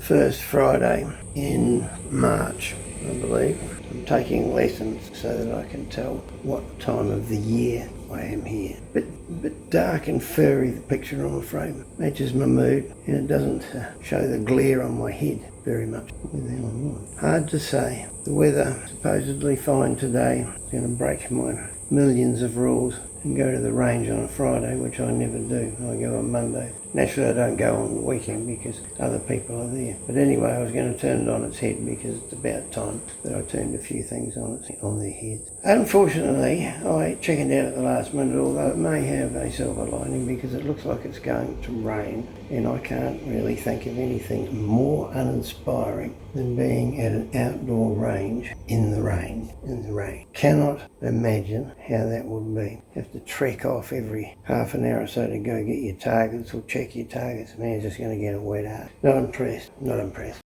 First Friday in March, I believe. I'm taking lessons so that I can tell what time of the year I am here. Bit dark and furry, the picture on the frame. Matches my mood, and it doesn't show the glare on my head very much. Hard to say. The weather supposedly fine today. It's going to break my millions of rules and go to the range on a Friday, which I never do. I go on Monday. Naturally, I don't go on the weekend because other people are there. But anyway, I was going to turn it on its head because it's about time that I turned a few things on their heads. Unfortunately, I chickened out at the last minute, although it may have a silver lining because it looks like it's going to rain, and I can't really think of anything more uninspiring than being at an outdoor range in the rain. Cannot imagine how that would be. Have to trek off every half an hour or so to go get your targets or check your targets. Man, it's just going to get a wet out. Not impressed.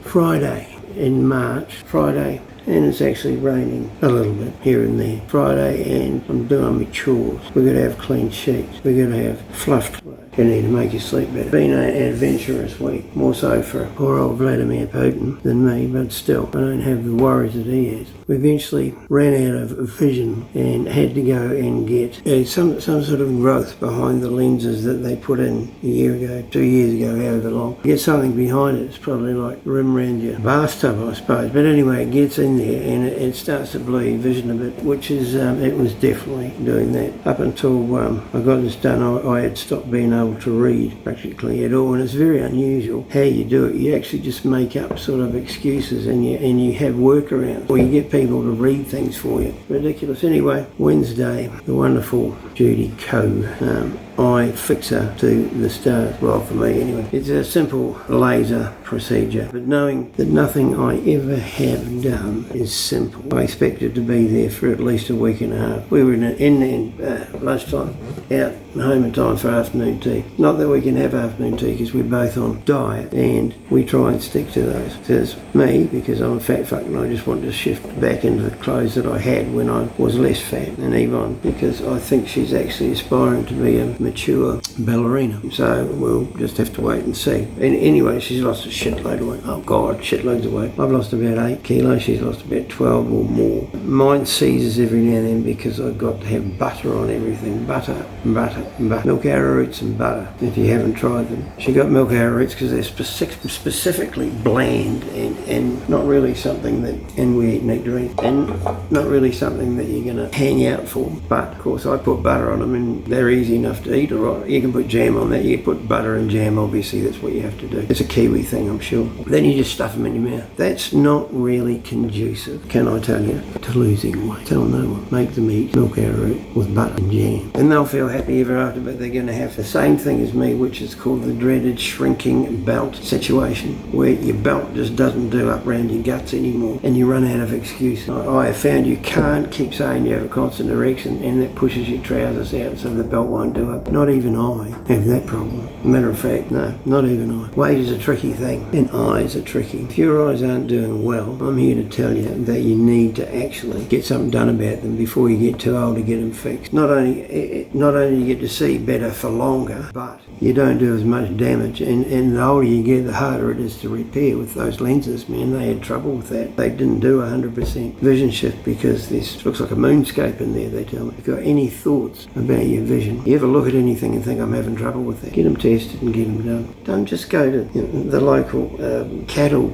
Friday in March, and it's actually raining a little bit here and there. Friday, and I'm doing my chores. We're going to have clean sheets. We're going to have fluffed clothes. You need to make you sleep better. Been an adventurous week, more so for poor old Vladimir Putin than me, but still, I don't have the worries that he has. We eventually ran out of vision and had to go and get some sort of growth behind the lenses that they put in a year ago, 2 years ago, however long. Get something behind it. It's probably like rim around your bathtub, I suppose. But anyway, it gets in there and it starts to blur your vision a bit, which is, it was definitely doing that. Up until I got this done, I had stopped being able to read practically at all, and it's very unusual how you do it. You actually just make up sort of excuses and you have workarounds, or you get people to read things for you. Ridiculous. Anyway, Wednesday, the wonderful Judy Coe, eye fixer to the stars. Well, for me anyway. It's a simple laser procedure, but knowing that nothing I ever have done is simple, I expected to be there for at least a week and a half. We were in lunchtime, out home in time for afternoon tea. Not that we can have afternoon tea because we're both on diet and we try and stick to those. There's me, because I'm a fat fuck and I just want to shift back into the clothes that I had when I was less fat, and Yvonne, because I think she's actually aspiring to be a mature ballerina. So we'll just have to wait and see. And anyway, she's lost a shitload of weight. Oh God, shitloads of weight. I've lost about 8 kilos. She's lost about 12 or more. Mine seizes every now and then because I've got to have butter on everything. Butter. Milk arrowroots and butter, if you haven't tried them. She got milk arrowroots because they're specifically bland and not really something that, and we eat nectarine, and not really something that you're going to hang out for. But of course I put butter on them and they're easy enough to eat. Alright, you can put jam on that. You can put butter and jam, obviously that's what you have to do. It's a Kiwi thing, I'm sure. Then you just stuff them in your mouth. That's not really conducive, can I tell you, to losing weight. Tell no one. Make them eat milk arrowroot with butter and jam, and they'll feel happy ever after. But they're going to have the same thing as me, which is called the dreaded shrinking belt situation, where your belt just doesn't do up around your guts anymore and you run out of excuses. I have found you can't keep saying you have a constant erection and that pushes your trousers out so the belt won't do up. Not even I have that problem. Matter of fact, no, not even I. Weight is a tricky thing, and eyes are tricky. If your eyes aren't doing well, I'm here to tell you that you need to actually get something done about them before you get too old to get them fixed. Not only do you get to see better for longer, but you don't do as much damage, and the older you get, the harder it is to repair. With those lenses, man, they had trouble with that. They didn't do 100% vision shift because this looks like a moonscape in there, they tell me. If you've got any thoughts about your vision, you ever look at anything and think I'm having trouble with that, get them tested and get them done. Don't just go to the local cattle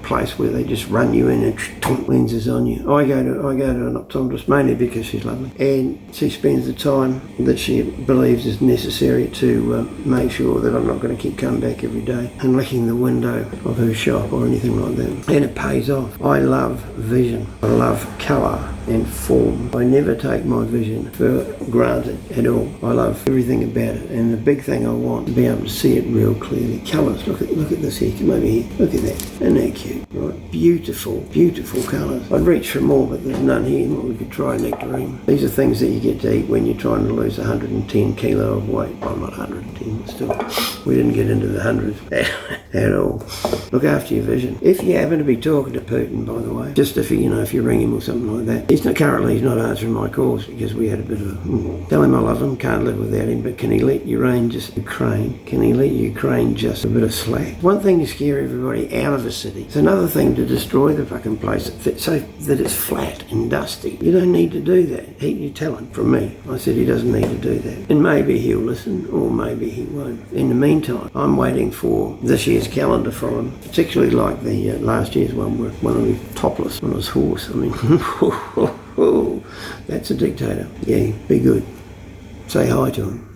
place where they just run you in and tonk lenses on you. I go to an optometrist mainly because she's lovely, and she spends the time that she believes is necessary to make sure that I'm not going to keep coming back every day and licking the window of her shop or anything like that. And it pays off. I love vision. I love colour and form. I never take my vision for granted at all. I love everything about it, and the big thing I want to be able to see it real clearly. Colours, look at this here, come over here, look at that, isn't that cute? Right, beautiful colours. I'd reach for more, but there's none here. We could try nectarine. These are things that you get to eat when you're trying to lose 110 kilo of weight. Well, not 110, but still, we didn't get into the hundreds at all. Look after your vision. If you happen to be talking to Putin, by the way, just if you ring him or something like that, He's not answering my calls because we had a bit of a... Tell him I love him, can't live without him, but can he let Ukraine just a bit of slack? One thing to scare everybody out of the city. It's another thing to destroy the fucking place so that it's flat and dusty. You don't need to do that. You tell him from me. I said he doesn't need to do that. And maybe he'll listen or maybe he won't. In the meantime, I'm waiting for this year's calendar from him, particularly like the last year's one where one of the topless on his horse. I mean, that's a dictator. Yeah, be good. Say hi to him.